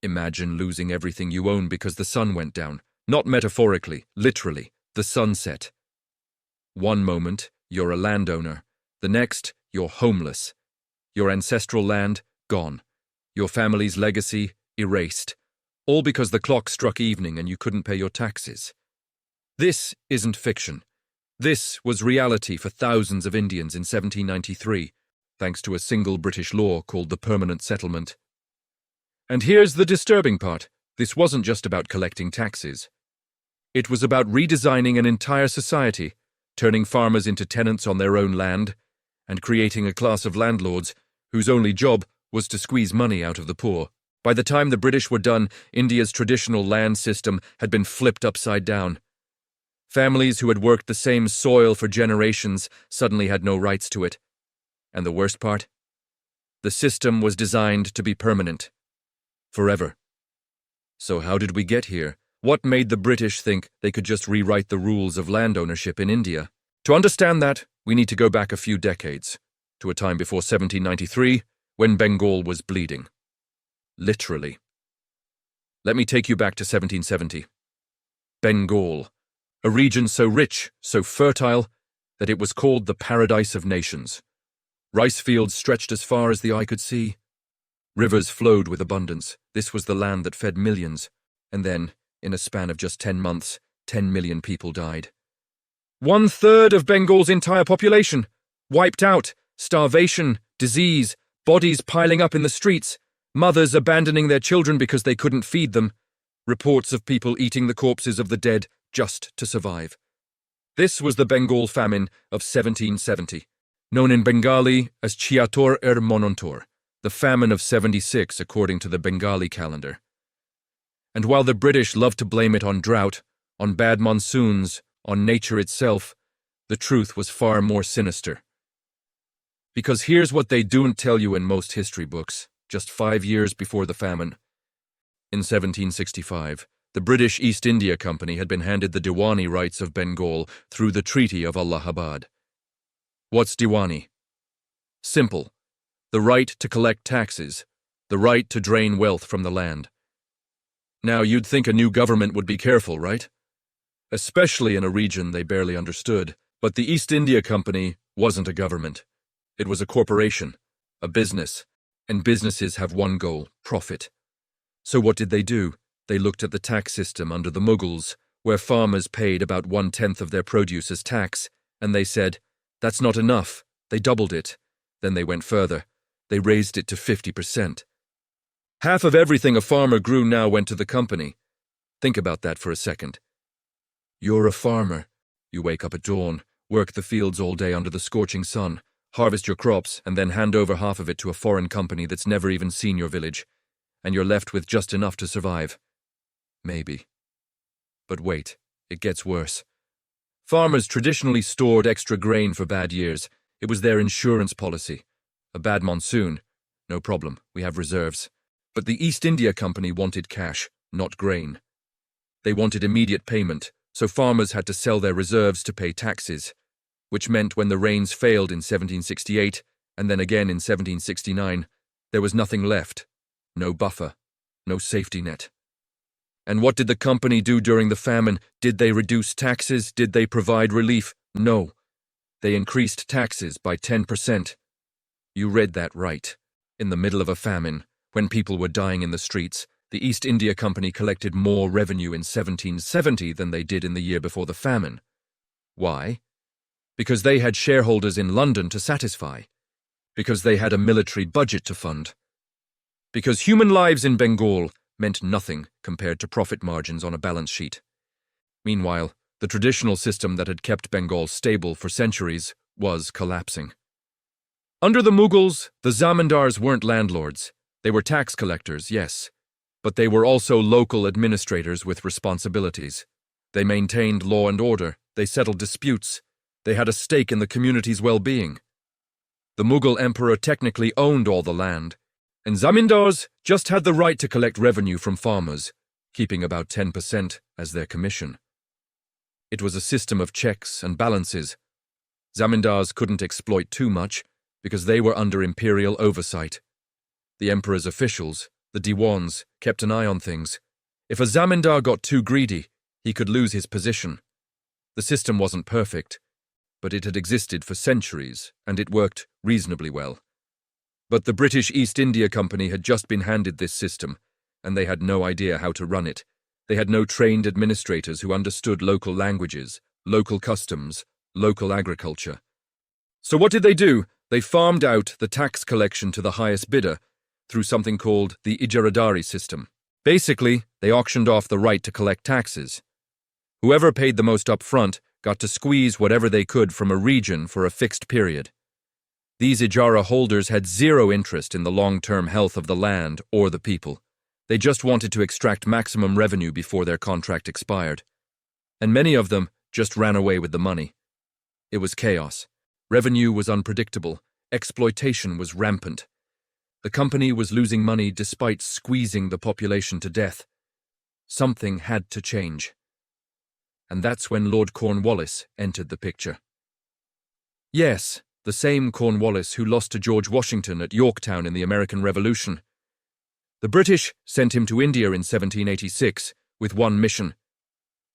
Imagine losing everything you own because the sun went down. Not metaphorically, literally, the sun set. One moment, you're a landowner. The next, you're homeless. Your ancestral land, gone. Your family's legacy, erased. All because the clock struck evening and you couldn't pay your taxes. This isn't fiction. This was reality for thousands of Indians in 1793, thanks to a single British law called the Permanent Settlement. And here's the disturbing part. This wasn't just about collecting taxes. It was about redesigning an entire society, turning farmers into tenants on their own land, and creating a class of landlords whose only job was to squeeze money out of the poor. By the time the British were done, India's traditional land system had been flipped upside down. Families who had worked the same soil for generations suddenly had no rights to it. And the worst part? The system was designed to be permanent. Forever. So how did we get here? What made the British think they could just rewrite the rules of land ownership in India? To understand that, we need to go back a few decades, to a time before 1793, when Bengal was bleeding. Literally. Let me take you back to 1770. Bengal, a region so rich, so fertile, that it was called the Paradise of Nations. Rice fields stretched as far as the eye could see. Rivers flowed with abundance. This was the land that fed millions. And then, in a span of just 10 months, 10 million people died. 1/3 of Bengal's entire population, wiped out, starvation, disease, bodies piling up in the streets, mothers abandoning their children because they couldn't feed them, reports of people eating the corpses of the dead just to survive. This was the Bengal Famine of 1770, known in Bengali as Chiator Monontor, the famine of 76 according to the Bengali calendar. And while the British loved to blame it on drought, on bad monsoons, on nature itself, the truth was far more sinister. Because here's what they don't tell you in most history books, just 5 years before the famine. In 1765, the British East India Company had been handed the Diwani rights of Bengal through the Treaty of Allahabad. What's Diwani? Simple. The right to collect taxes, the right to drain wealth from the land. Now, you'd think a new government would be careful, right? Especially in a region they barely understood. But the East India Company wasn't a government. It was a corporation, a business, and businesses have one goal, profit. So what did they do? They looked at the tax system under the Mughals, where farmers paid about 1/10 of their produce as tax, and they said, that's not enough. They doubled it. Then they went further. They raised it to 50%. Half of everything a farmer grew now went to the company. Think about that for a second. You're a farmer. You wake up at dawn, work the fields all day under the scorching sun, harvest your crops, and then hand over half of it to a foreign company that's never even seen your village, and you're left with just enough to survive. Maybe. But wait, it gets worse. Farmers traditionally stored extra grain for bad years. It was their insurance policy. A bad monsoon. No problem, we have reserves. But the East India Company wanted cash, not grain. They wanted immediate payment, so farmers had to sell their reserves to pay taxes, which meant when the rains failed in 1768, and then again in 1769, there was nothing left. No buffer, no safety net. And what did the company do during the famine? Did they reduce taxes? Did they provide relief? No. They increased taxes by 10%. You read that right. In the middle of a famine, when people were dying in the streets, the East India Company collected more revenue in 1770 than they did in the year before the famine. Why? Because they had shareholders in London to satisfy. Because they had a military budget to fund. Because human lives in Bengal meant nothing compared to profit margins on a balance sheet. Meanwhile, the traditional system that had kept Bengal stable for centuries was collapsing. Under the Mughals, the zamindars weren't landlords. They were tax collectors, yes, but they were also local administrators with responsibilities. They maintained law and order, they settled disputes, they had a stake in the community's well-being. The Mughal emperor technically owned all the land, and zamindars just had the right to collect revenue from farmers, keeping about 10% as their commission. It was a system of checks and balances. Zamindars couldn't exploit too much because they were under imperial oversight. The emperor's officials, The Diwans kept an eye on things. If a zamindar got too greedy, he could lose his position. The system wasn't perfect, but it had existed for centuries, and it worked reasonably well. But the British East India Company had just been handed this system, and they had no idea how to run it. They had no trained administrators who understood local languages, local customs, local agriculture. So what did they do? They farmed out the tax collection to the highest bidder through something called the ijaraddari system. Basically, they auctioned off the right to collect taxes. Whoever paid the most up front got to squeeze whatever they could from a region for a fixed period. These ijara holders had zero interest in the long-term health of the land or the people. They just wanted to extract maximum revenue before their contract expired. And many of them just ran away with the money. It was chaos. Revenue was unpredictable. Exploitation was rampant. The company was losing money despite squeezing the population to death. Something had to change. And that's when Lord Cornwallis entered the picture. Yes, the same Cornwallis who lost to George Washington at Yorktown in the American Revolution. The British sent him to India in 1786 with one mission: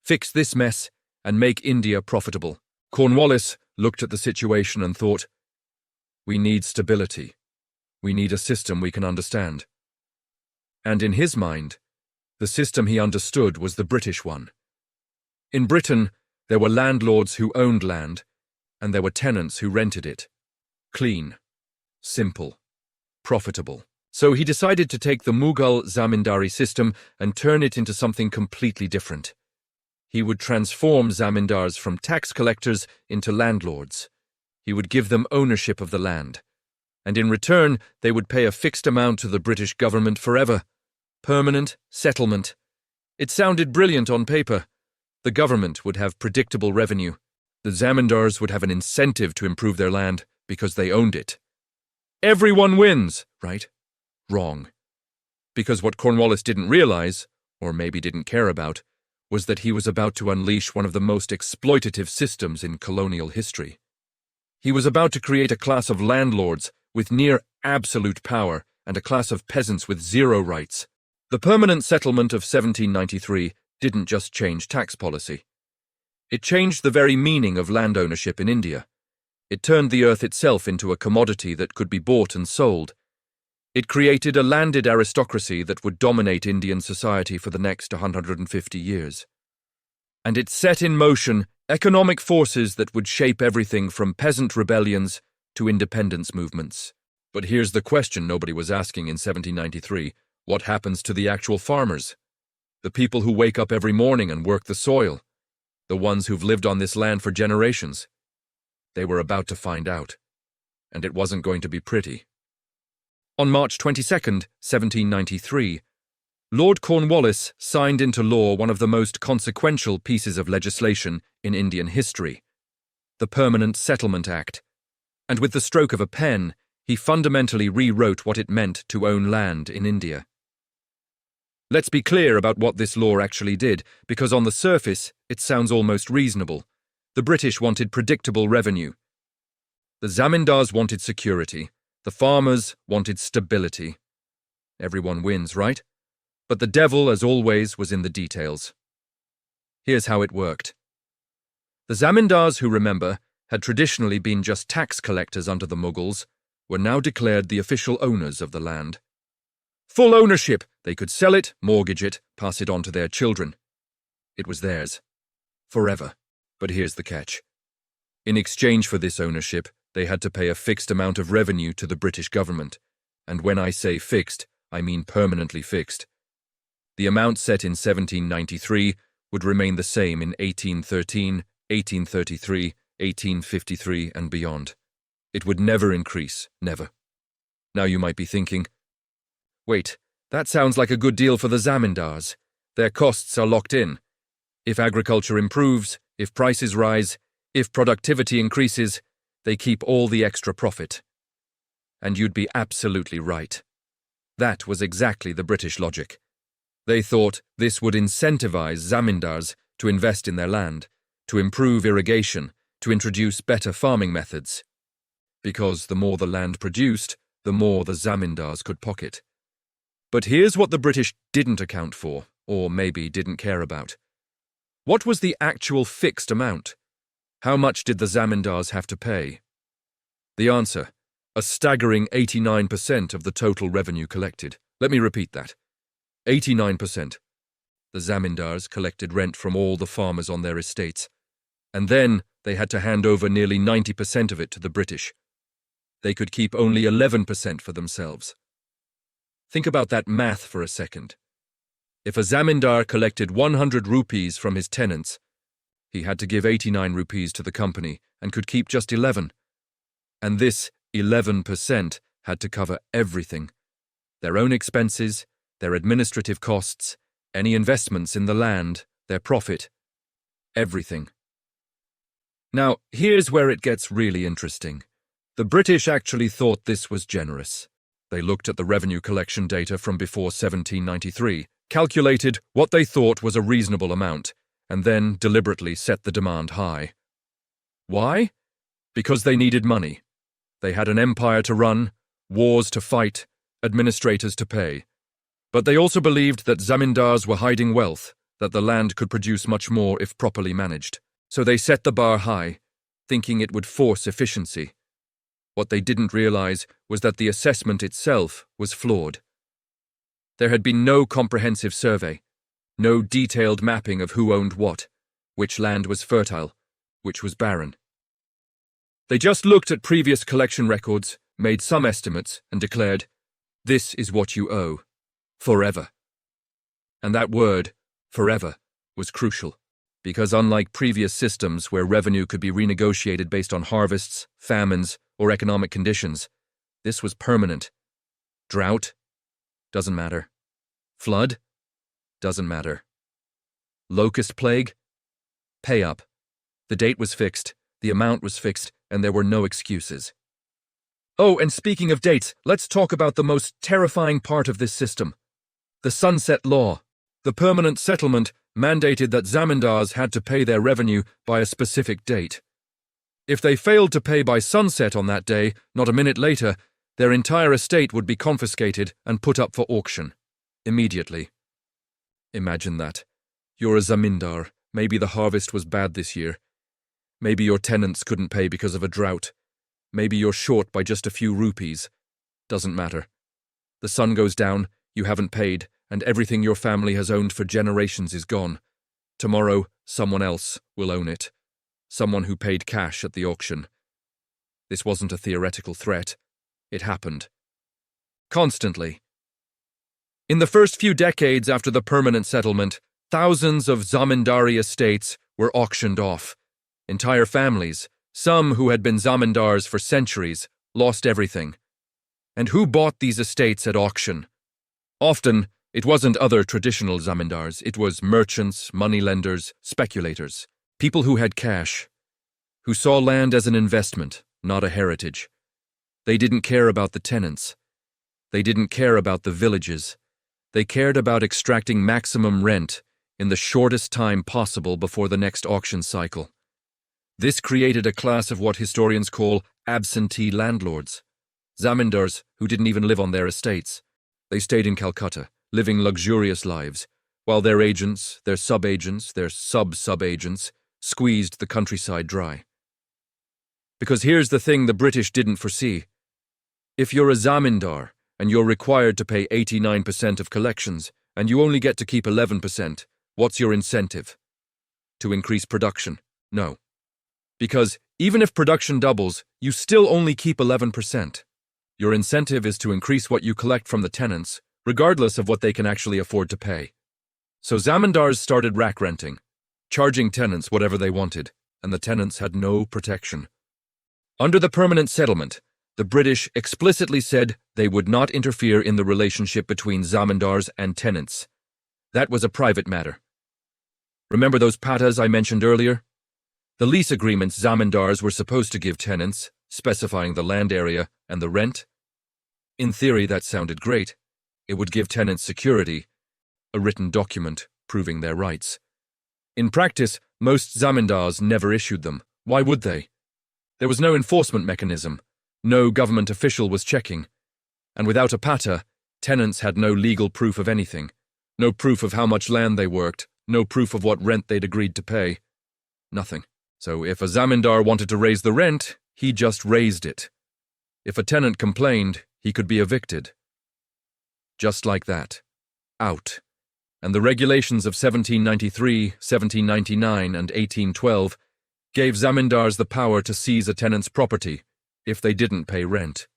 fix this mess and make India profitable. Cornwallis looked at the situation and thought, we need stability. We need a system we can understand. And in his mind, the system he understood was the British one. In Britain, there were landlords who owned land, and there were tenants who rented it. Clean, simple, profitable. So he decided to take the Mughal zamindari system and turn it into something completely different. He would transform zamindars from tax collectors into landlords. He would give them ownership of the land. And in return, they would pay a fixed amount to the British government forever. Permanent settlement. It sounded brilliant on paper. The government would have predictable revenue. The zamindars would have an incentive to improve their land because they owned it. Everyone wins, right? Wrong. Because what Cornwallis didn't realize, or maybe didn't care about, was that he was about to unleash one of the most exploitative systems in colonial history. He was about to create a class of landlords with near absolute power and a class of peasants with zero rights. The Permanent Settlement of 1793 didn't just change tax policy. It changed the very meaning of land ownership in India. It turned the earth itself into a commodity that could be bought and sold. It created a landed aristocracy that would dominate Indian society for the next 150 years. And it set in motion economic forces that would shape everything from peasant rebellions to independence movements. But here's the question nobody was asking in 1793. What happens to the actual farmers? The people who wake up every morning and work the soil? The ones who've lived on this land for generations? They were about to find out. And it wasn't going to be pretty. On March 22, 1793, Lord Cornwallis signed into law one of the most consequential pieces of legislation in Indian history, the Permanent Settlement Act, and with the stroke of a pen, he fundamentally rewrote what it meant to own land in India. Let's be clear about what this law actually did, because on the surface, it sounds almost reasonable. The British wanted predictable revenue. The zamindars wanted security. The farmers wanted stability. Everyone wins, right? But the devil, as always, was in the details. Here's how it worked. The zamindars, who remember, had traditionally been just tax collectors under the Mughals, were now declared the official owners of the land. Full ownership! They could sell it, mortgage it, pass it on to their children. It was theirs. Forever. But here's the catch. In exchange for this ownership, they had to pay a fixed amount of revenue to the British government. And when I say fixed, I mean permanently fixed. The amount set in 1793 would remain the same in 1813, 1833, 1853, and beyond. It would never increase, never. Now you might be thinking, wait, that sounds like a good deal for the zamindars. Their costs are locked in. If agriculture improves, if prices rise, if productivity increases, they keep all the extra profit. And you'd be absolutely right. That was exactly the British logic. They thought this would incentivize zamindars to invest in their land, to improve irrigation, to introduce better farming methods. Because the more the land produced, the more the zamindars could pocket. But here's what the British didn't account for, or maybe didn't care about. What was the actual fixed amount? How much did the zamindars have to pay? The answer: a staggering 89% of the total revenue collected. Let me repeat that. 89%. The zamindars collected rent from all the farmers on their estates, and then they had to hand over nearly 90% of it to the British. They could keep only 11% for themselves. Think about that math for a second. If a zamindar collected 100 rupees from his tenants, he had to give 89 rupees to the company and could keep just 11. And this 11% had to cover everything: their own expenses, their administrative costs, any investments in the land, their profit, everything. Now, here's where it gets really interesting. The British actually thought this was generous. They looked at the revenue collection data from before 1793, calculated what they thought was a reasonable amount, and then deliberately set the demand high. Why? Because they needed money. They had an empire to run, wars to fight, administrators to pay. But they also believed that zamindars were hiding wealth, that the land could produce much more if properly managed. So they set the bar high, thinking it would force efficiency. What they didn't realize was that the assessment itself was flawed. There had been no comprehensive survey, no detailed mapping of who owned what, which land was fertile, which was barren. They just looked at previous collection records, made some estimates, and declared, "This is what you owe. Forever." And that word, forever, was crucial, because unlike previous systems where revenue could be renegotiated based on harvests, famines, or economic conditions, this was permanent. Drought? Doesn't matter. Flood? Doesn't matter. Locust plague? Pay up. The date was fixed, the amount was fixed, and there were no excuses. Oh, and speaking of dates, let's talk about the most terrifying part of this system: the sunset law. The permanent settlement mandated that zamindars had to pay their revenue by a specific date. If they failed to pay by sunset on that day, not a minute later, their entire estate would be confiscated and put up for auction. Immediately. Imagine that. You're a zamindar. Maybe the harvest was bad this year. Maybe your tenants couldn't pay because of a drought. Maybe you're short by just a few rupees. Doesn't matter. The sun goes down, you haven't paid, and everything your family has owned for generations is gone. Tomorrow, someone else will own it. Someone who paid cash at the auction. This wasn't a theoretical threat. It happened. Constantly. In the first few decades after the permanent settlement, thousands of zamindari estates were auctioned off. Entire families, some who had been zamindars for centuries, lost everything. And who bought these estates at auction? Often, it wasn't other traditional zamindars, it was merchants, moneylenders, speculators, people who had cash, who saw land as an investment, not a heritage. They didn't care about the tenants. They didn't care about the villages. They cared about extracting maximum rent in the shortest time possible before the next auction cycle. This created a class of what historians call absentee landlords, zamindars who didn't even live on their estates. They stayed in Calcutta, living luxurious lives, while their agents, their sub-agents, their sub-sub-agents squeezed the countryside dry. Because here's the thing the British didn't foresee. If you're a zamindar and you're required to pay 89% of collections and you only get to keep 11%, what's your incentive? To increase production? No. Because even if production doubles, you still only keep 11%. Your incentive is to increase what you collect from the tenants, regardless of what they can actually afford to pay. So zamindars started rack renting, charging tenants whatever they wanted, and the tenants had no protection. Under the permanent settlement, the British explicitly said they would not interfere in the relationship between zamindars and tenants. That was a private matter. Remember those patas I mentioned earlier? The lease agreements zamindars were supposed to give tenants, specifying the land area and the rent. In theory, that sounded great. It would give tenants security, a written document proving their rights. In practice, most zamindars never issued them. Why would they? There was no enforcement mechanism. No government official was checking. And without a pata, Tenants had no legal proof of anything. No proof of how much land they worked, no proof of what rent they'd agreed to pay. Nothing. So if a zamindar wanted to raise the rent, he just raised it. If a tenant complained, he could be evicted. Just like that. Out. And the regulations of 1793, 1799, and 1812 gave zamindars the power to seize a tenant's property if they didn't pay rent.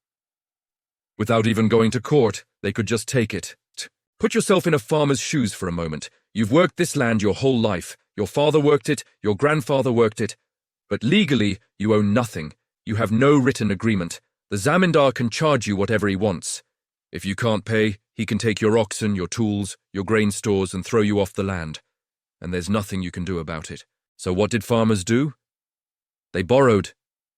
Without even going to court, they could just take it. Put yourself in a farmer's shoes for a moment. You've worked this land your whole life. Your father worked it, your grandfather worked it. But legally, you own nothing. You have no written agreement. The zamindar can charge you whatever he wants. If you can't pay, he can take your oxen, your tools, your grain stores and throw you off the land. And there's nothing you can do about it. So what did farmers do? They borrowed.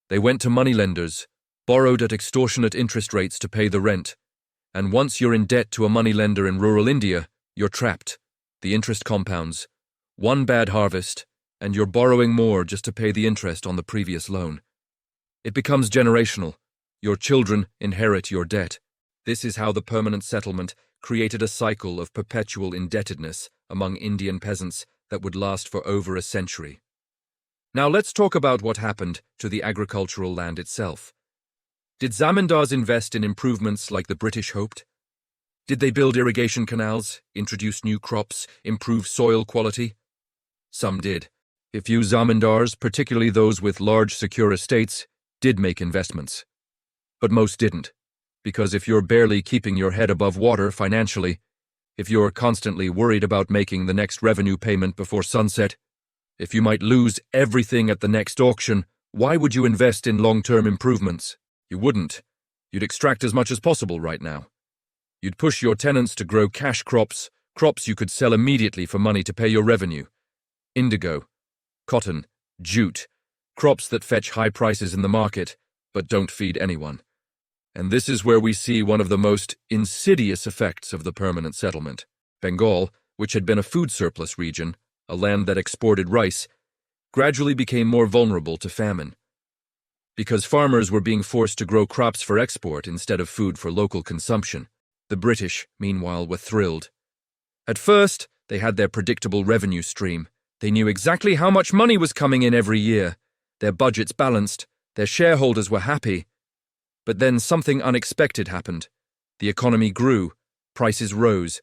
They went to moneylenders, borrowed at extortionate interest rates to pay the rent. And once you're in debt to a moneylender in rural India, you're trapped. The interest compounds. One bad harvest, and you're borrowing more just to pay the interest on the previous loan. It becomes generational. Your children inherit your debt. This is how the permanent settlement created a cycle of perpetual indebtedness among Indian peasants that would last for over a century. Now let's talk about what happened to the agricultural land itself. Did zamindars invest in improvements like the British hoped? Did they build irrigation canals, introduce new crops, improve soil quality? Some did. A few zamindars, particularly those with large secure estates, did make investments. But most didn't, because if you're barely keeping your head above water financially, if you're constantly worried about making the next revenue payment before sunset, if you might lose everything at the next auction, why would you invest in long-term improvements? You wouldn't. You'd extract as much as possible right now. You'd push your tenants to grow cash crops, crops you could sell immediately for money to pay your revenue. Indigo, cotton, jute, crops that fetch high prices in the market, but don't feed anyone. And this is where we see one of the most insidious effects of the permanent settlement. Bengal, which had been a food surplus region, a land that exported rice, gradually became more vulnerable to famine. Because farmers were being forced to grow crops for export instead of food for local consumption. The British, meanwhile, were thrilled. At first, they had their predictable revenue stream. They knew exactly how much money was coming in every year. Their budgets balanced. Their shareholders were happy. But then something unexpected happened. The economy grew. Prices rose.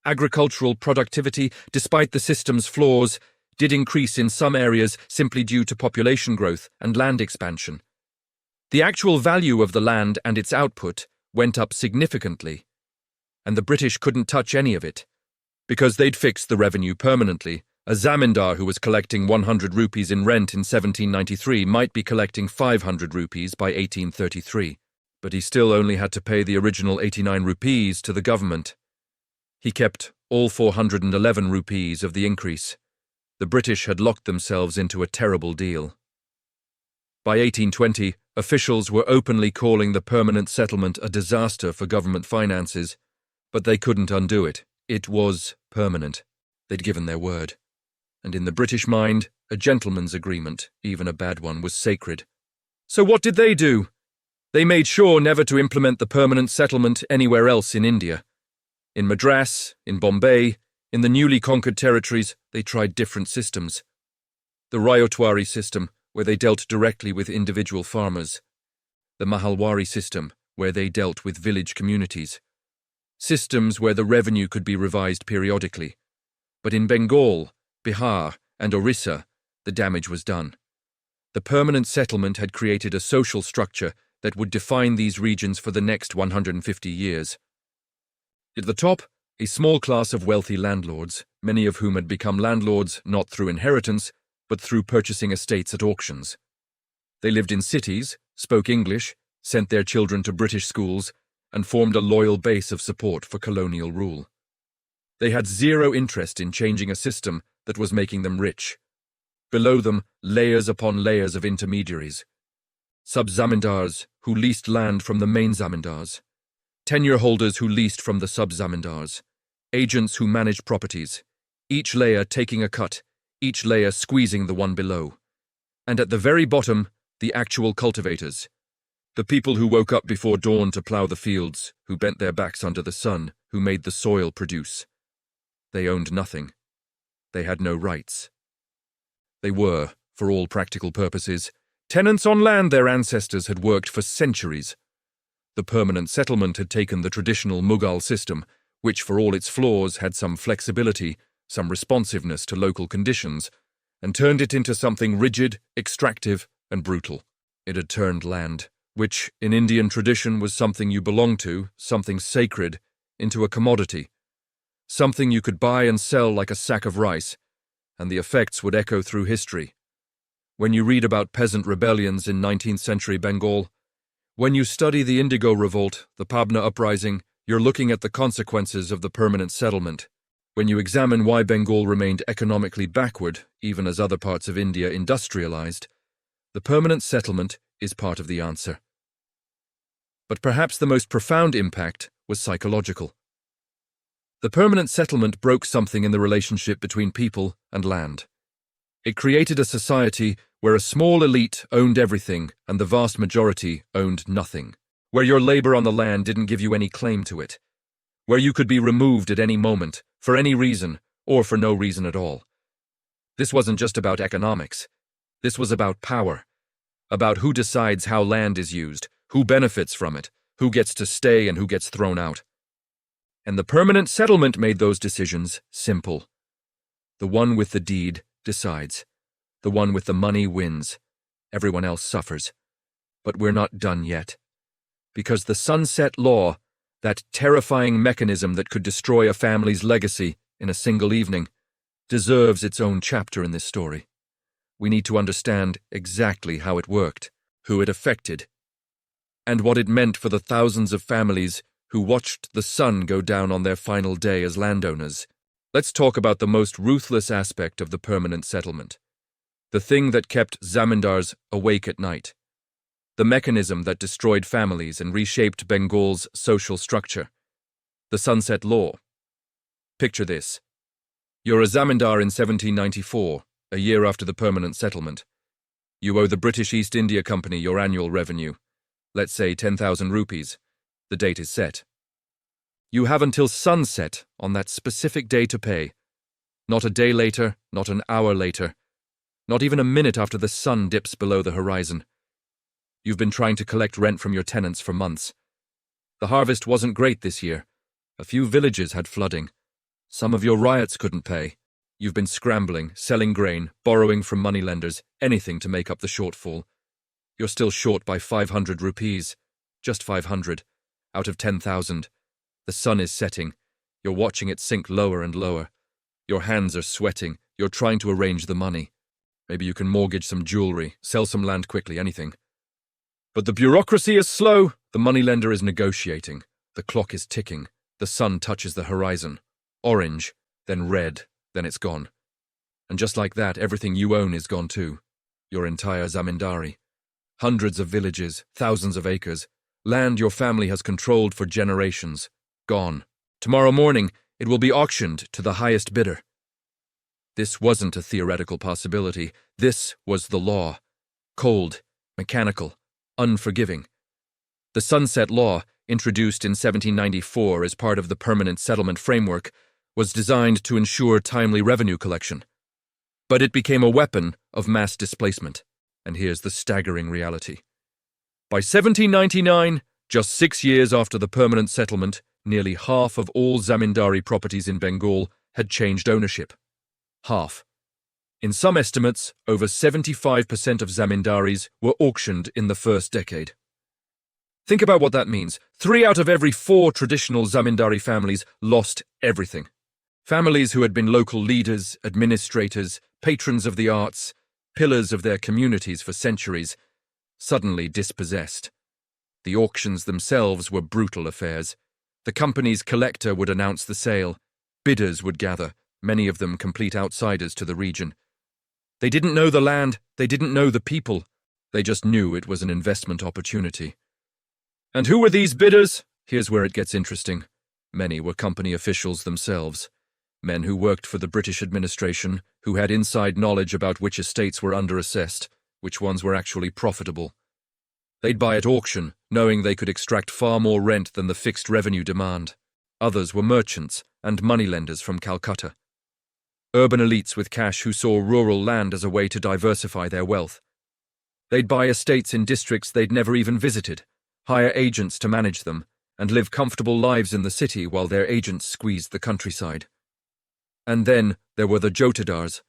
Agricultural productivity, despite the system's flaws, did increase in some areas simply due to population growth and land expansion. The actual value of the land and its output went up significantly, and the British couldn't touch any of it. Because they'd fixed the revenue permanently, a zamindar who was collecting 100 rupees in rent in 1793 might be collecting 500 rupees by 1833, but he still only had to pay the original 89 rupees to the government. He kept all 411 rupees of the increase. The British had locked themselves into a terrible deal. By 1820, officials were openly calling the permanent settlement a disaster for government finances, but they couldn't undo it. It was permanent. They'd given their word. And in the British mind, a gentleman's agreement, even a bad one, was sacred. So what did they do? They made sure never to implement the permanent settlement anywhere else in India. In Madras, in Bombay, in the newly conquered territories, they tried different systems. The Ryotwari system, where they dealt directly with individual farmers. The Mahalwari system, where they dealt with village communities. Systems where the revenue could be revised periodically. But in Bengal, Bihar, and Orissa, the damage was done. The permanent settlement had created a social structure that would define these regions for the next 150 years. At the top, a small class of wealthy landlords, many of whom had become landlords not through inheritance, but through purchasing estates at auctions. They lived in cities, spoke English, sent their children to British schools, and formed a loyal base of support for colonial rule. They had zero interest in changing a system that was making them rich. Below them, layers upon layers of intermediaries. Sub-zamindars who leased land from the main zamindars. Tenure holders who leased from the sub-zamindars. Agents who managed properties, each layer taking a cut, each layer squeezing the one below. And at the very bottom, the actual cultivators. The people who woke up before dawn to plough the fields, who bent their backs under the sun, who made the soil produce. They owned nothing. They had no rights. They were, for all practical purposes, tenants on land their ancestors had worked for centuries. The permanent settlement had taken the traditional Mughal system, which for all its flaws had some flexibility, some responsiveness to local conditions, and turned it into something rigid, extractive, and brutal. It had turned land, which in Indian tradition was something you belonged to, something sacred, into a commodity, something you could buy and sell like a sack of rice, and the effects would echo through history. When you read about peasant rebellions in 19th century Bengal, when you study the Indigo Revolt, the Pabna Uprising, you're looking at the consequences of the permanent settlement. When you examine why Bengal remained economically backward, even as other parts of India industrialized, the permanent settlement is part of the answer. But perhaps the most profound impact was psychological. The permanent settlement broke something in the relationship between people and land. It created a society where a small elite owned everything and the vast majority owned nothing, where your labor on the land didn't give you any claim to it, where you could be removed at any moment, for any reason, or for no reason at all. This wasn't just about economics. This was about power, about who decides how land is used, who benefits from it, who gets to stay and who gets thrown out. And the permanent settlement made those decisions simple. The one with the deed decides. The one with the money wins. Everyone else suffers. But we're not done yet. Because the sunset law, that terrifying mechanism that could destroy a family's legacy in a single evening, deserves its own chapter in this story. We need to understand exactly how it worked, who it affected, and what it meant for the thousands of families who watched the sun go down on their final day as landowners. Let's talk about the most ruthless aspect of the permanent settlement. The thing that kept zamindars awake at night. The mechanism that destroyed families and reshaped Bengal's social structure. The Sunset Law. Picture this. You're a zamindar in 1794, a year after the permanent settlement. You owe the British East India Company your annual revenue. Let's say 10,000 rupees. The date is set. You have until sunset on that specific day to pay. Not a day later, not an hour later, not even a minute after the sun dips below the horizon. You've been trying to collect rent from your tenants for months. The harvest wasn't great this year. A few villages had flooding. Some of your riots couldn't pay. You've been scrambling, selling grain, borrowing from moneylenders, anything to make up the shortfall. You're still short by 500 rupees. Just 500. Out of 10,000. The sun is setting. You're watching it sink lower and lower. Your hands are sweating. You're trying to arrange the money. Maybe you can mortgage some jewelry, sell some land quickly, anything. But the bureaucracy is slow. The moneylender is negotiating. The clock is ticking. The sun touches the horizon. Orange, then red, then it's gone. And just like that, everything you own is gone too. Your entire zamindari. Hundreds of villages, thousands of acres. Land your family has controlled for generations. Gone. Tomorrow morning, it will be auctioned to the highest bidder. This wasn't a theoretical possibility. This was the law. Cold, mechanical, unforgiving. The Sunset Law, introduced in 1794 as part of the permanent settlement framework, was designed to ensure timely revenue collection. But it became a weapon of mass displacement. And here's the staggering reality. By 1799, just 6 years after the permanent settlement, nearly half of all zamindari properties in Bengal had changed ownership. Half. In some estimates, over 75% of zamindaris were auctioned in the first decade. Think about what that means. 3 out of every 4 traditional zamindari families lost everything. Families who had been local leaders, administrators, patrons of the arts, pillars of their communities for centuries, suddenly dispossessed. The auctions themselves were brutal affairs. The company's collector would announce the sale. Bidders would gather, many of them complete outsiders to the region. They didn't know the land, they didn't know the people. They just knew it was an investment opportunity. And who were these bidders? Here's where it gets interesting. Many were company officials themselves. Men who worked for the British administration, who had inside knowledge about which estates were underassessed, which ones were actually profitable. They'd buy at auction, knowing they could extract far more rent than the fixed revenue demand. Others were merchants and moneylenders from Calcutta. Urban elites with cash who saw rural land as a way to diversify their wealth. They'd buy estates in districts they'd never even visited, hire agents to manage them, and live comfortable lives in the city while their agents squeezed the countryside. And then there were the jotadars.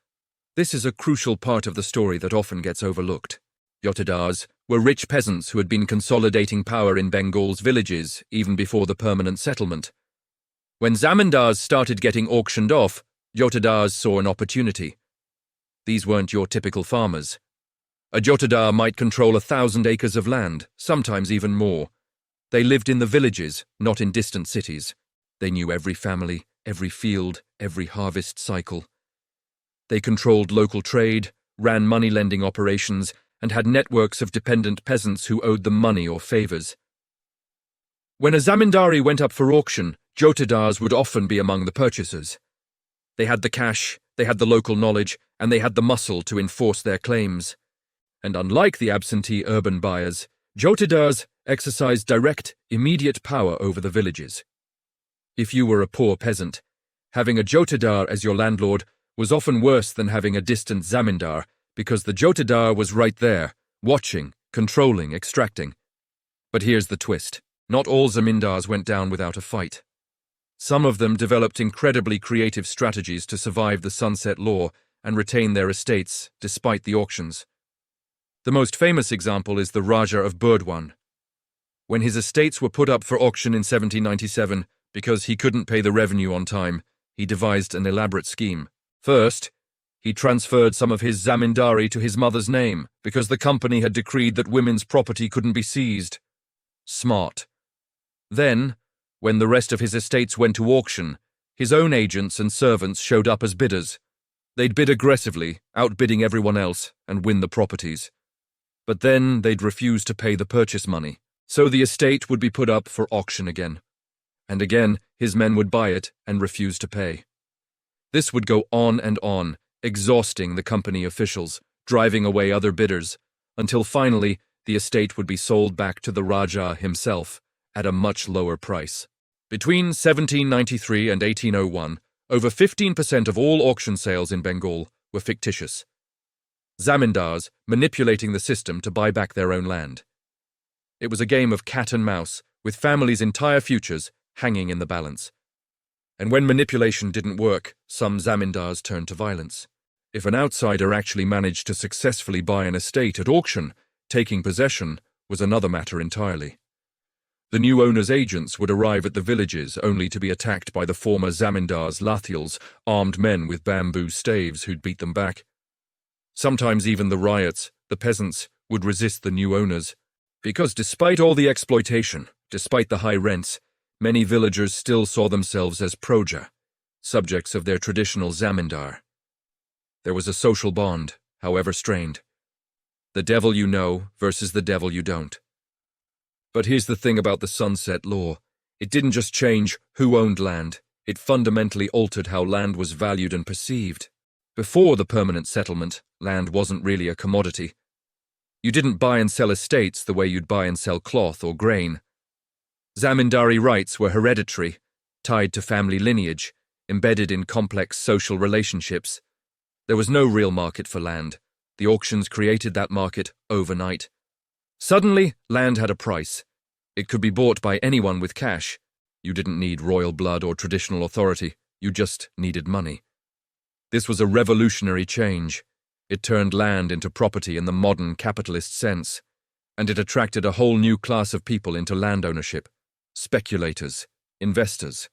This is a crucial part of the story that often gets overlooked. Jotadars were rich peasants who had been consolidating power in Bengal's villages even before the permanent settlement. When zamindars started getting auctioned off, jotadars saw an opportunity. These weren't your typical farmers. A jotadar might control 1,000 acres of land, sometimes even more. They lived in the villages, not in distant cities. They knew every family, every field, every harvest cycle. They controlled local trade, ran money-lending operations, and had networks of dependent peasants who owed them money or favors. When a zamindari went up for auction, jotadars would often be among the purchasers. They had the cash, they had the local knowledge, and they had the muscle to enforce their claims. And unlike the absentee urban buyers, jotadars exercised direct, immediate power over the villages. If you were a poor peasant, having a jotadar as your landlord was often worse than having a distant zamindar, because the jotadar was right there, watching, controlling, extracting. But here's the twist. Not all zamindars went down without a fight. Some of them developed incredibly creative strategies to survive the sunset law and retain their estates despite the auctions. The most famous example is the Raja of Burdwan. When his estates were put up for auction in 1797, because he couldn't pay the revenue on time, he devised an elaborate scheme. First, he transferred some of his zamindari to his mother's name, because the company had decreed that women's property couldn't be seized. Smart. Then, when the rest of his estates went to auction, his own agents and servants showed up as bidders. They'd bid aggressively, outbidding everyone else, and win the properties. But then they'd refuse to pay the purchase money, so the estate would be put up for auction again. And again, his men would buy it and refuse to pay. This would go on, exhausting the company officials, driving away other bidders, until finally the estate would be sold back to the Raja himself at a much lower price. Between 1793 and 1801, over 15% of all auction sales in Bengal were fictitious. Zamindars manipulating the system to buy back their own land. It was a game of cat and mouse, with families' entire futures hanging in the balance. And when manipulation didn't work, some zamindars turned to violence. If an outsider actually managed to successfully buy an estate at auction, taking possession was another matter entirely. The new owner's agents would arrive at the villages only to be attacked by the former zamindars' lathials, armed men with bamboo staves who'd beat them back. Sometimes even the riots, the peasants, would resist the new owners, because despite all the exploitation, despite the high rents, many villagers still saw themselves as proja, subjects of their traditional zamindar. There was a social bond, however strained. The devil you know versus the devil you don't. But here's the thing about the Sunset Law. It didn't just change who owned land, it fundamentally altered how land was valued and perceived. Before the permanent settlement, land wasn't really a commodity. You didn't buy and sell estates the way you'd buy and sell cloth or grain. Zamindari rights were hereditary, tied to family lineage, embedded in complex social relationships. There was no real market for land. The auctions created that market overnight. Suddenly, land had a price. It could be bought by anyone with cash. You didn't need royal blood or traditional authority. You just needed money. This was a revolutionary change. It turned land into property in the modern capitalist sense, and it attracted a whole new class of people into land ownership. Speculators, investors,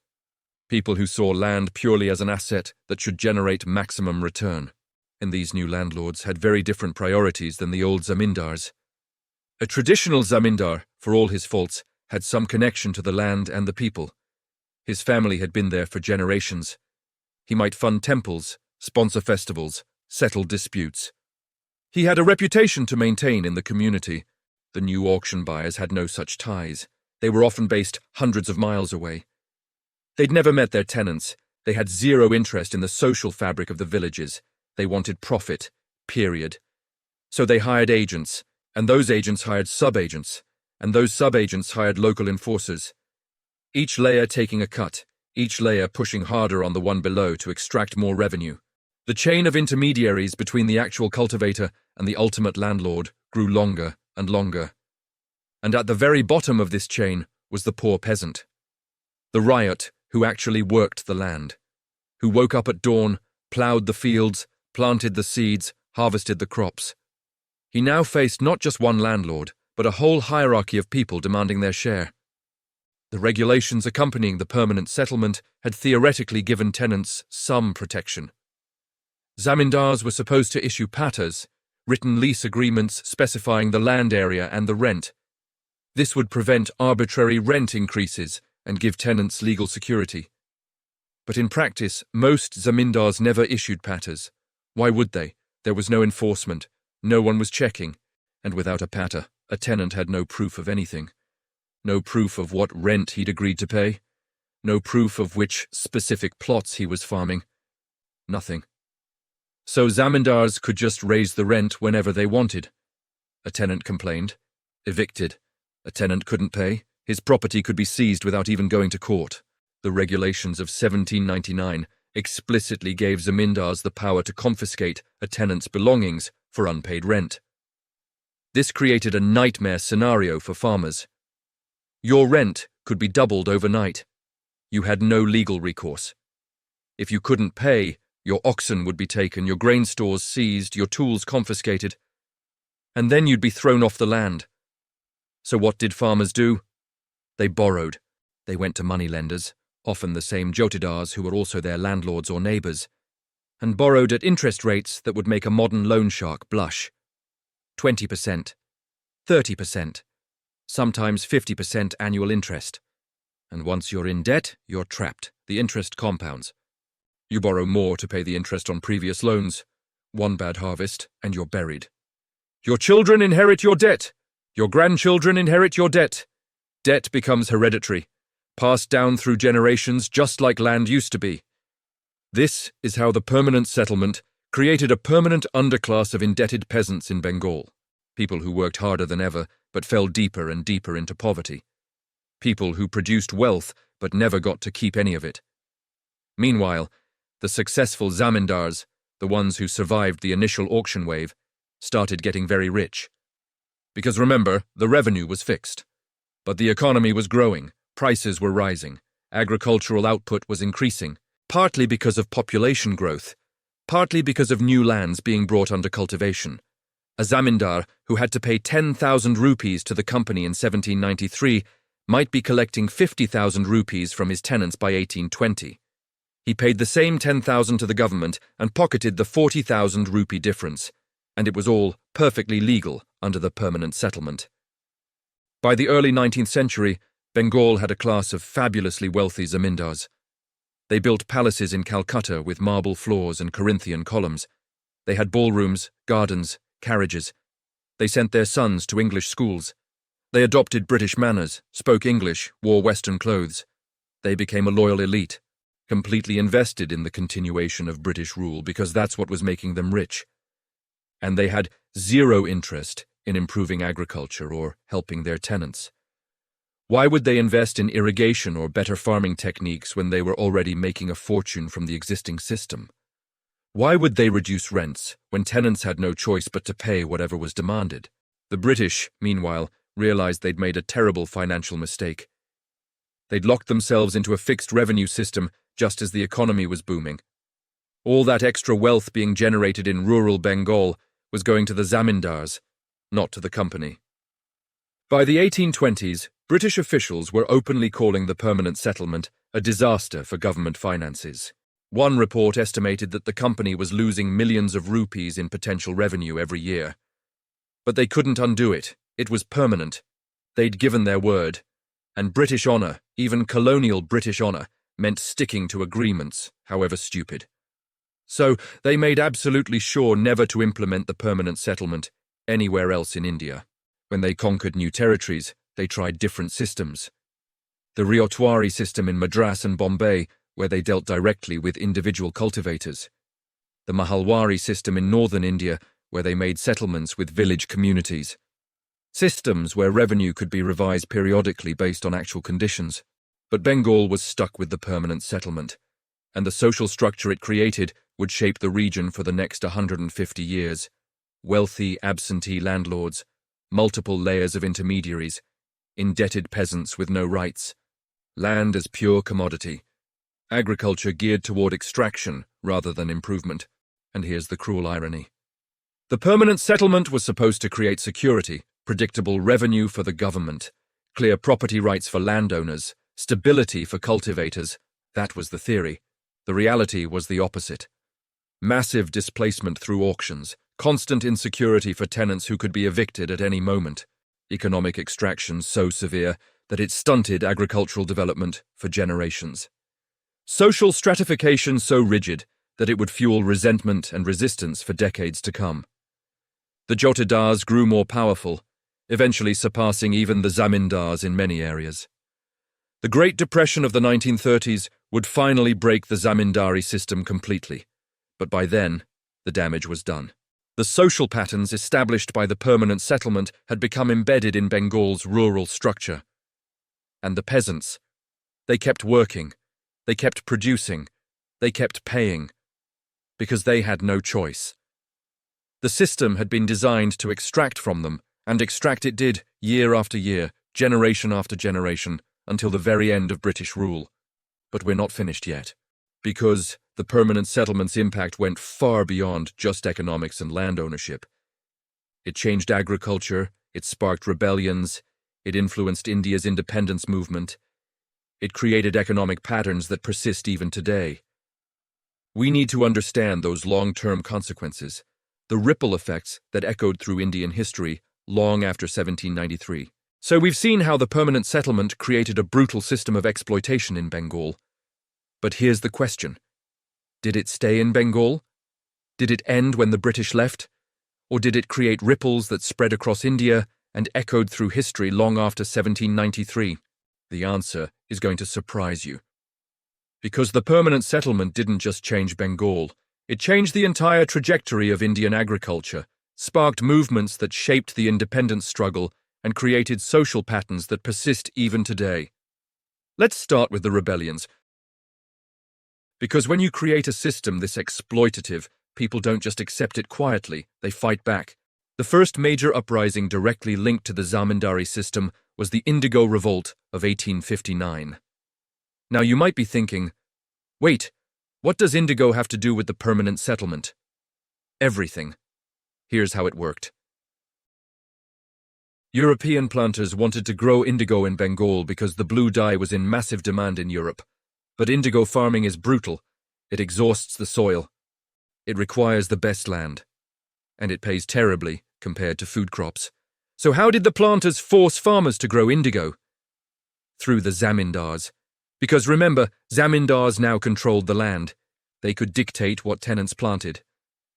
people who saw land purely as an asset that should generate maximum return. And these new landlords had very different priorities than the old zamindars. A traditional zamindar, for all his faults, had some connection to the land and the people. His family had been there for generations. He might fund temples, sponsor festivals, settle disputes. He had a reputation to maintain in the community. The new auction buyers had no such ties. They were often based hundreds of miles away. They'd never met their tenants. They had zero interest in the social fabric of the villages. They wanted profit, period. So they hired agents, And those agents hired sub-agents, and those sub-agents hired local enforcers. Each layer taking a cut, each layer pushing harder on the one below to extract more revenue. The chain of intermediaries between the actual cultivator and the ultimate landlord grew longer and longer. And at the very bottom of this chain was the poor peasant. The ryot who actually worked the land, who woke up at dawn, ploughed the fields, planted the seeds, harvested the crops. He now faced not just one landlord, but a whole hierarchy of people demanding their share. The regulations accompanying the permanent settlement had theoretically given tenants some protection. Zamindars were supposed to issue pattas, written lease agreements specifying the land area and the rent. This would prevent arbitrary rent increases and give tenants legal security. But in practice, most zamindars never issued pattas. Why would they? There was no enforcement, no one was checking, and without a patta, a tenant had no proof of anything. No proof of what rent he'd agreed to pay. No proof of which specific plots he was farming. Nothing. So zamindars could just raise the rent whenever they wanted. A tenant complained. Evicted. A tenant couldn't pay. His property could be seized without even going to court. The regulations of 1799 explicitly gave zamindars the power to confiscate a tenant's belongings for unpaid rent. This created a nightmare scenario for farmers. Your rent could be doubled overnight. You had no legal recourse. If you couldn't pay, your oxen would be taken, your grain stores seized, your tools confiscated, and then you'd be thrown off the land. So what did farmers do? They borrowed. They went to moneylenders, often the same jotidars who were also their landlords or neighbours, and borrowed at interest rates that would make a modern loan shark blush. 20%, 30%, sometimes 50% annual interest. And once you're in debt, you're trapped. The interest compounds. You borrow more to pay the interest on previous loans. One bad harvest, and you're buried. Your children inherit your debt. Your grandchildren inherit your debt. Debt becomes hereditary, passed down through generations just like land used to be. This is how the permanent settlement created a permanent underclass of indebted peasants in Bengal, people who worked harder than ever but fell deeper and deeper into poverty, people who produced wealth but never got to keep any of it. Meanwhile, the successful zamindars, the ones who survived the initial auction wave, started getting very rich. Because remember, the revenue was fixed. But the economy was growing, prices were rising, agricultural output was increasing, partly because of population growth, partly because of new lands being brought under cultivation. A zamindar who had to pay 10,000 rupees to the company in 1793 might be collecting 50,000 rupees from his tenants by 1820. He paid the same 10,000 to the government and pocketed the 40,000 rupee difference, and it was all perfectly legal under the permanent settlement. By the early 19th century, Bengal had a class of fabulously wealthy zamindars. They built palaces in Calcutta with marble floors and Corinthian columns. They had ballrooms, gardens, carriages. They sent their sons to English schools. They adopted British manners, spoke English, wore Western clothes. They became a loyal elite, completely invested in the continuation of British rule because that's what was making them rich. And they had zero interest in improving agriculture or helping their tenants. Why would they invest in irrigation or better farming techniques when they were already making a fortune from the existing system? Why would they reduce rents when tenants had no choice but to pay whatever was demanded? The British, meanwhile, realized they'd made a terrible financial mistake. They'd locked themselves into a fixed revenue system just as the economy was booming. All that extra wealth being generated in rural Bengal was going to the zamindars, not to the company. By the 1820s, British officials were openly calling the permanent settlement a disaster for government finances. One report estimated that the company was losing millions of rupees in potential revenue every year. But they couldn't undo it. It was permanent. They'd given their word. And British honour, even colonial British honour, meant sticking to agreements, however stupid. So they made absolutely sure never to implement the permanent settlement anywhere else in India. When they conquered new territories, they tried different systems. The Revolt system in Madras and Bombay, where they dealt directly with individual cultivators. The Mahalwari system in northern India, where they made settlements with village communities. systems where revenue could be revised periodically based on actual conditions. But Bengal was stuck with the permanent settlement, and the social structure it created would shape the region for the next 150 years. Wealthy, absentee landlords, multiple layers of intermediaries, indebted peasants with no rights, land as pure commodity, agriculture geared toward extraction rather than improvement. And here's the cruel irony. The permanent settlement was supposed to create security, predictable revenue for the government, clear property rights for landowners, stability for cultivators. That was the theory. The reality was the opposite. Massive displacement through auctions, constant insecurity for tenants who could be evicted at any moment, economic extraction so severe that it stunted agricultural development for generations. Social stratification so rigid that it would fuel resentment and resistance for decades to come. The jotedars grew more powerful, eventually surpassing even the zamindars in many areas. The Great Depression of the 1930s would finally break the zamindari system completely, but by then, the damage was done. The social patterns established by the permanent settlement had become embedded in Bengal's rural structure. And the peasants, they kept working, they kept producing, they kept paying, because they had no choice. The system had been designed to extract from them, and extract it did, year after year, generation after generation, until the very end of British rule. But we're not finished yet, because the permanent settlement's impact went far beyond just economics and land ownership. It changed agriculture, it sparked rebellions, it influenced India's independence movement. It created economic patterns that persist even today. We need to understand those long-term consequences, the ripple effects that echoed through Indian history long after 1793. So we've seen how the permanent settlement created a brutal system of exploitation in Bengal. But here's the question. Did it stay in Bengal? Did it end when the British left? Or did it create ripples that spread across India and echoed through history long after 1793? The answer is going to surprise you. Because the permanent settlement didn't just change Bengal, it changed the entire trajectory of Indian agriculture, sparked movements that shaped the independence struggle, and created social patterns that persist even today. Let's start with the rebellions. Because when you create a system this exploitative, people don't just accept it quietly, they fight back. The first major uprising directly linked to the zamindari system was the Indigo Revolt of 1859. Now you might be thinking, wait, what does Indigo have to do with the permanent settlement? Everything. Here's how it worked. European planters wanted to grow indigo in Bengal because the blue dye was in massive demand in Europe. But indigo farming is brutal. It exhausts the soil. It requires the best land. And it pays terribly compared to food crops. So how did the planters force farmers to grow indigo? Through the zamindars. Because remember, zamindars now controlled the land. They could dictate what tenants planted.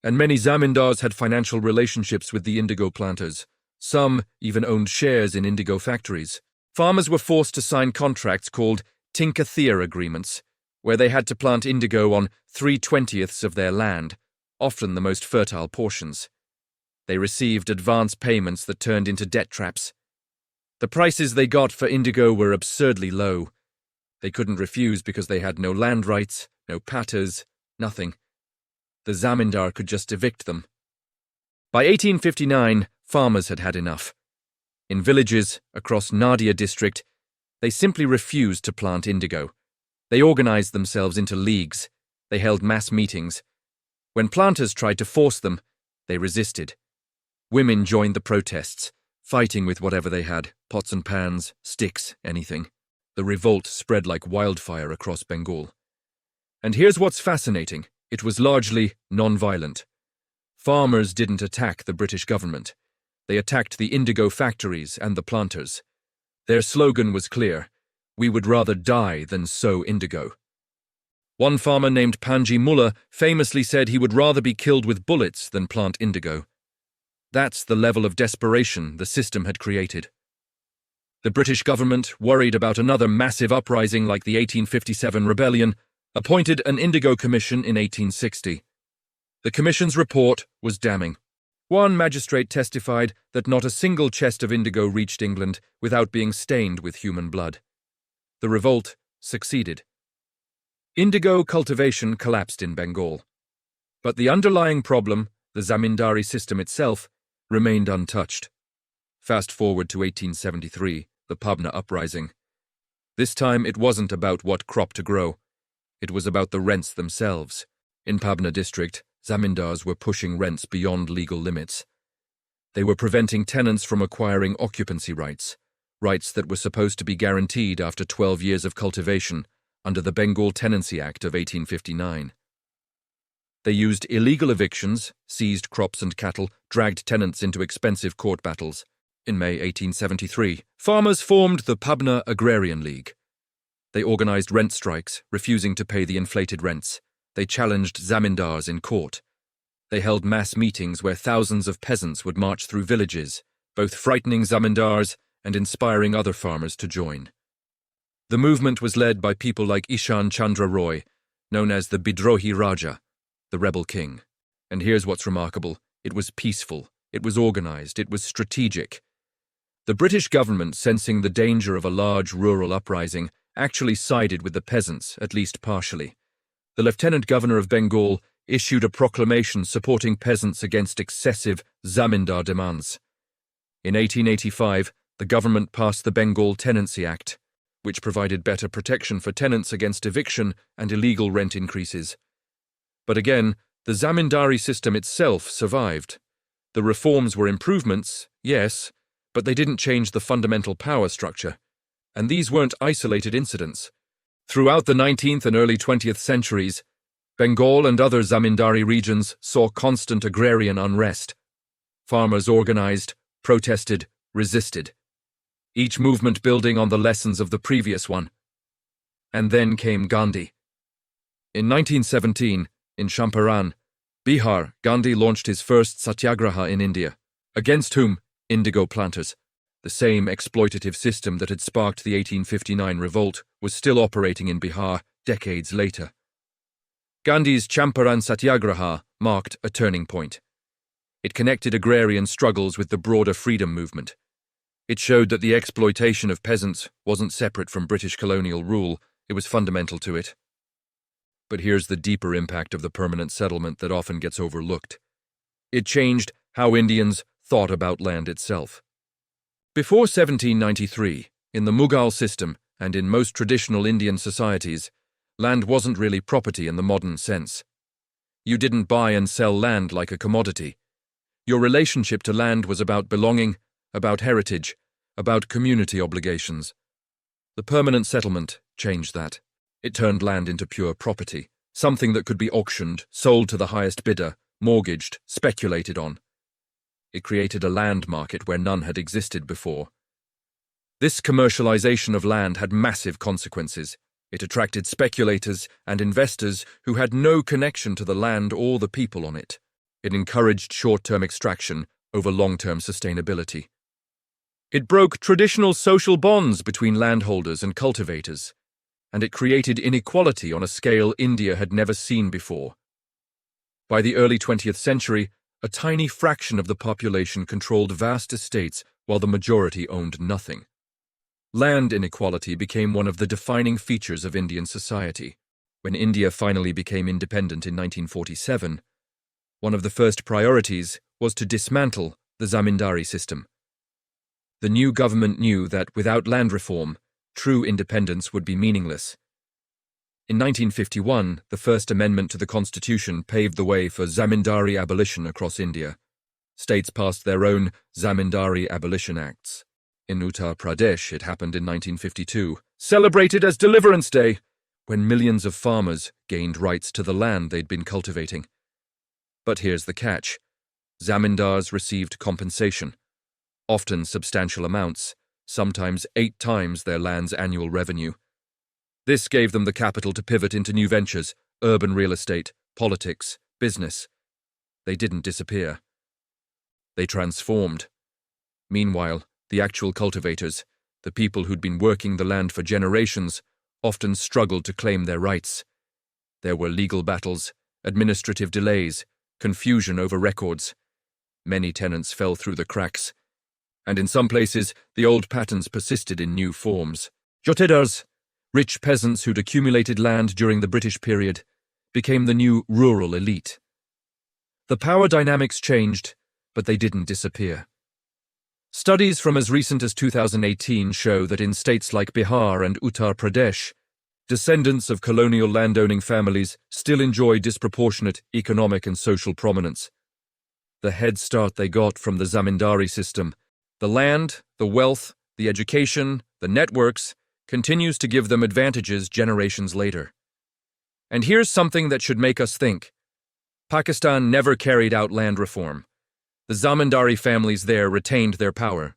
And many zamindars had financial relationships with the indigo planters. Some even owned shares in indigo factories. Farmers were forced to sign contracts called tinkathir agreements, where they had to plant indigo on 3/20ths of their land, often the most fertile portions. They received advance payments that turned into debt traps. The prices they got for indigo were absurdly low. They couldn't refuse because they had no land rights, no patas, nothing. The zamindar could just evict them. By 1859, farmers had had enough. In villages across Nadia district, they simply refused to plant indigo. They organized themselves into leagues. They held mass meetings. When planters tried to force them, they resisted. Women joined the protests, fighting with whatever they had, pots and pans, sticks, anything. The revolt spread like wildfire across Bengal. And here's what's fascinating. It was largely non-violent. Farmers didn't attack the British government. They attacked the indigo factories and the planters. Their slogan was clear: we would rather die than sow indigo. One farmer named Panji Mullah famously said he would rather be killed with bullets than plant indigo. That's the level of desperation the system had created. The British government, worried about another massive uprising like the 1857 rebellion, appointed an Indigo Commission in 1860. The commission's report was damning. One magistrate testified that not a single chest of indigo reached England without being stained with human blood. The revolt succeeded. Indigo cultivation collapsed in Bengal. But the underlying problem, the zamindari system itself, remained untouched. Fast forward to 1873, the Pabna Uprising. This time it wasn't about what crop to grow. It was about the rents themselves. In Pabna district, zamindars were pushing rents beyond legal limits. They were preventing tenants from acquiring occupancy rights, rights that were supposed to be guaranteed after 12 years of cultivation under the Bengal Tenancy Act of 1859. They used illegal evictions, seized crops and cattle, dragged tenants into expensive court battles. In May 1873, farmers formed the Pabna Agrarian League. They organized rent strikes, refusing to pay the inflated rents. They challenged zamindars in court. They held mass meetings where thousands of peasants would march through villages, both frightening zamindars and inspiring other farmers to join. The movement was led by people like Ishan Chandra Roy, known as the Bidrohi Raja, the rebel king. And here's what's remarkable. It was peaceful, it was organized, it was strategic. The British government, sensing the danger of a large rural uprising, actually sided with the peasants, at least partially. The Lieutenant Governor of Bengal issued a proclamation supporting peasants against excessive zamindar demands. In 1885, the government passed the Bengal Tenancy Act, which provided better protection for tenants against eviction and illegal rent increases. But again, the zamindari system itself survived. The reforms were improvements, yes, but they didn't change the fundamental power structure. And these weren't isolated incidents. Throughout the 19th and early 20th centuries, Bengal and other zamindari regions saw constant agrarian unrest. Farmers organized, protested, resisted, each movement building on the lessons of the previous one. And then came Gandhi. In 1917, in Champaran, Bihar, Gandhi launched his first satyagraha in India. Against whom? Indigo planters. The same exploitative system that had sparked the 1859 revolt was still operating in Bihar decades later. Gandhi's Champaran Satyagraha marked a turning point. It connected agrarian struggles with the broader freedom movement. It showed that the exploitation of peasants wasn't separate from British colonial rule, it was fundamental to it. But here's the deeper impact of the permanent settlement that often gets overlooked. It changed how Indians thought about land itself. Before 1793, in the Mughal system and in most traditional Indian societies, land wasn't really property in the modern sense. You didn't buy and sell land like a commodity. Your relationship to land was about belonging, about heritage, about community obligations. The permanent settlement changed that. It turned land into pure property, something that could be auctioned, sold to the highest bidder, mortgaged, speculated on. It created a land market where none had existed before. This commercialization of land had massive consequences. It attracted speculators and investors who had no connection to the land or the people on it. It encouraged short-term extraction over long-term sustainability. It broke traditional social bonds between landholders and cultivators, and it created inequality on a scale India had never seen before. By the early 20th century, a tiny fraction of the population controlled vast estates while the majority owned nothing. Land inequality became one of the defining features of Indian society. When India finally became independent in 1947, one of the first priorities was to dismantle the zamindari system. The new government knew that without land reform, true independence would be meaningless. In 1951, the First Amendment to the Constitution paved the way for zamindari abolition across India. States passed their own zamindari abolition acts. In Uttar Pradesh, it happened in 1952, celebrated as Deliverance Day, when millions of farmers gained rights to the land they'd been cultivating. But here's the catch. Zamindars received compensation, often substantial amounts, sometimes 8 times their land's annual revenue. This gave them the capital to pivot into new ventures, urban real estate, politics, business. They didn't disappear. They transformed. Meanwhile, the actual cultivators, the people who'd been working the land for generations, often struggled to claim their rights. There were legal battles, administrative delays, confusion over records. Many tenants fell through the cracks, and in some places the old patterns persisted in new forms. Jotedars, rich peasants who'd accumulated land during the British period, became the new rural elite. The power dynamics changed, but they didn't disappear. Studies from as recent as 2018 show that in states like Bihar and Uttar Pradesh, descendants of colonial landowning families still enjoy disproportionate economic and social prominence. The head start they got from the zamindari system, the land, the wealth, the education, the networks, continues to give them advantages generations later. And here's something that should make us think. Pakistan never carried out land reform. The zamindari families there retained their power.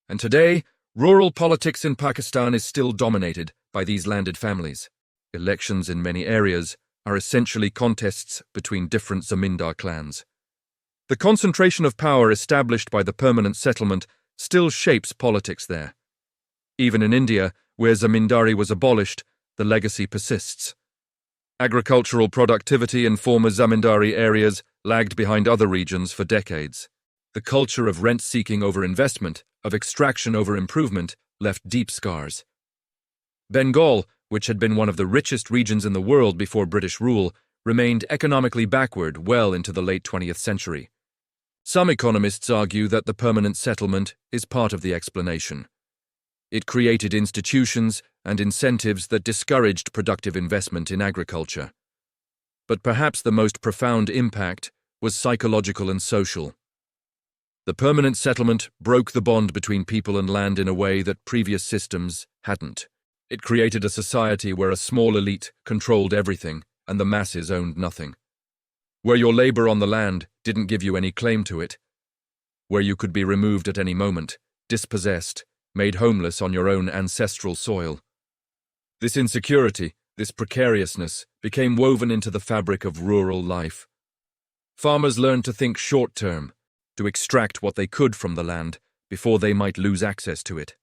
And today, rural politics in Pakistan is still dominated by these landed families. Elections in many areas are essentially contests between different zamindar clans. The concentration of power established by the permanent settlement still shapes politics there. Even in India, where zamindari was abolished, the legacy persists. Agricultural productivity in former zamindari areas lagged behind other regions for decades. The culture of rent-seeking over investment, of extraction over improvement, left deep scars. Bengal, which had been one of the richest regions in the world before British rule, remained economically backward well into the late 20th century. Some economists argue that the permanent settlement is part of the explanation. It created institutions and incentives that discouraged productive investment in agriculture. But perhaps the most profound impact was psychological and social. The permanent settlement broke the bond between people and land in a way that previous systems hadn't. It created a society where a small elite controlled everything and the masses owned nothing. Where your labor on the land didn't give you any claim to it. Where you could be removed at any moment, dispossessed, made homeless on your own ancestral soil. This insecurity, this precariousness, became woven into the fabric of rural life. Farmers learned to think short-term, to extract what they could from the land before they might lose access to it.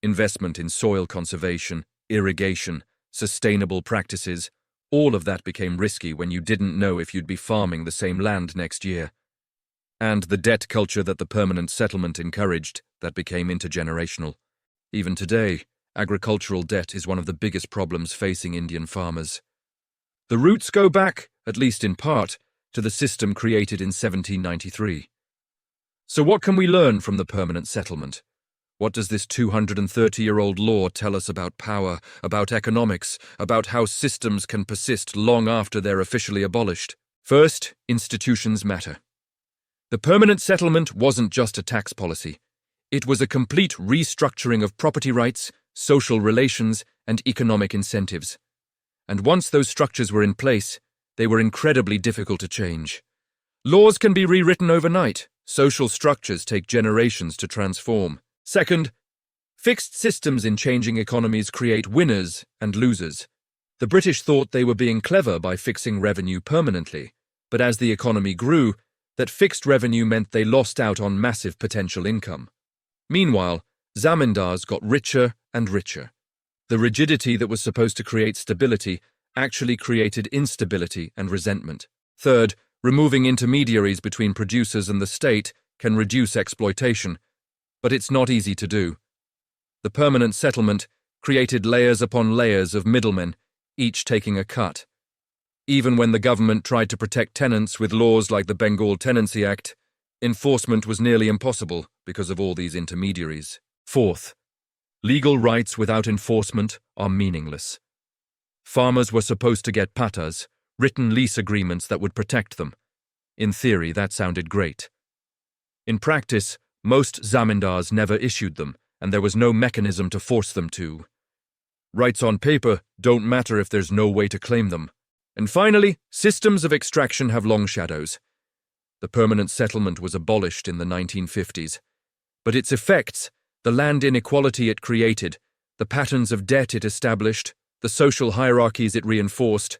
Investment in soil conservation, irrigation, sustainable practices, all of that became risky when you didn't know if you'd be farming the same land next year. And the debt culture that the permanent settlement encouraged, that became intergenerational. Even today, agricultural debt is one of the biggest problems facing Indian farmers. The roots go back, at least in part, to the system created in 1793. So what can we learn from the permanent settlement? What does this 230-year-old law tell us about power, about economics, about how systems can persist long after they're officially abolished? First, institutions matter. The permanent settlement wasn't just a tax policy. It was a complete restructuring of property rights, social relations, and economic incentives. And once those structures were in place, they were incredibly difficult to change. Laws can be rewritten overnight. Social structures take generations to transform. Second, fixed systems in changing economies create winners and losers. The British thought they were being clever by fixing revenue permanently, but as the economy grew, that fixed revenue meant they lost out on massive potential income. Meanwhile, zamindars got richer and richer. The rigidity that was supposed to create stability actually created instability and resentment. Third, removing intermediaries between producers and the state can reduce exploitation, but it's not easy to do. The permanent settlement created layers upon layers of middlemen, each taking a cut. Even when the government tried to protect tenants with laws like the Bengal Tenancy Act, enforcement was nearly impossible because of all these intermediaries. Fourth, legal rights without enforcement are meaningless. Farmers were supposed to get pattas, written lease agreements that would protect them. In theory, that sounded great. In practice, most zamindars never issued them, and there was no mechanism to force them to. Rights on paper don't matter if there's no way to claim them. And finally, systems of extraction have long shadows. The permanent settlement was abolished in the 1950s, but its effects, the land inequality it created, the patterns of debt it established, the social hierarchies it reinforced,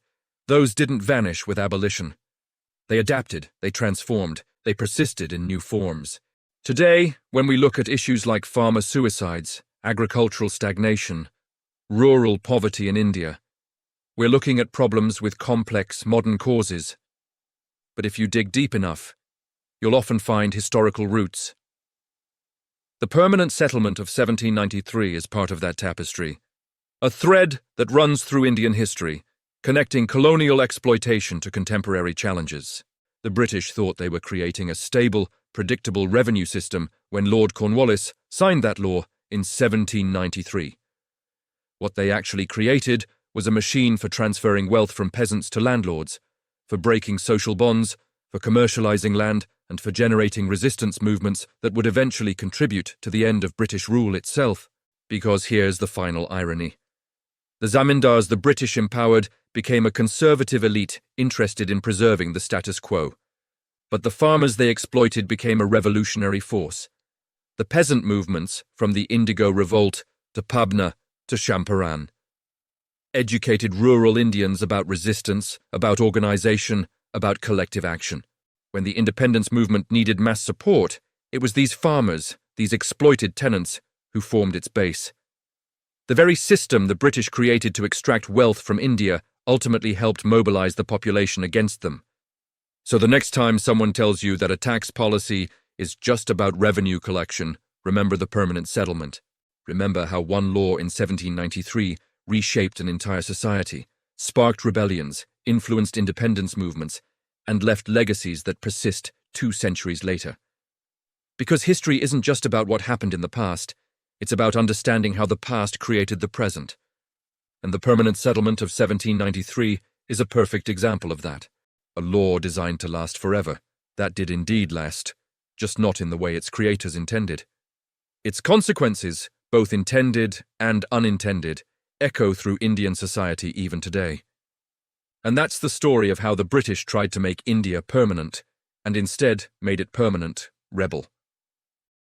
those didn't vanish with abolition. They adapted, they transformed, they persisted in new forms. Today, when we look at issues like farmer suicides, agricultural stagnation, rural poverty in India, we're looking at problems with complex, modern causes. But if you dig deep enough, you'll often find historical roots. The permanent settlement of 1793 is part of that tapestry, a thread that runs through Indian history, connecting colonial exploitation to contemporary challenges. The British thought they were creating a stable, predictable revenue system when Lord Cornwallis signed that law in 1793. What they actually created was a machine for transferring wealth from peasants to landlords, for breaking social bonds, for commercializing land, and for generating resistance movements that would eventually contribute to the end of British rule itself. Because here's the final irony. The zamindars the British empowered became a conservative elite interested in preserving the status quo. But the farmers they exploited became a revolutionary force. The peasant movements, from the Indigo Revolt to Pabna to Champaran, educated rural Indians about resistance, about organization, about collective action. When the independence movement needed mass support, it was these farmers, these exploited tenants, who formed its base. The very system the British created to extract wealth from India ultimately helped mobilize the population against them. So the next time someone tells you that a tax policy is just about revenue collection, remember the permanent settlement. Remember how one law in 1793 reshaped an entire society, sparked rebellions, influenced independence movements, and left legacies that persist 2 centuries later. Because history isn't just about what happened in the past, it's about understanding how the past created the present. And the permanent settlement of 1793 is a perfect example of that. A law designed to last forever. That did indeed last, just not in the way its creators intended. Its consequences, both intended and unintended, echo through Indian society even today. And that's the story of how the British tried to make India permanent, and instead made it permanent, rebel.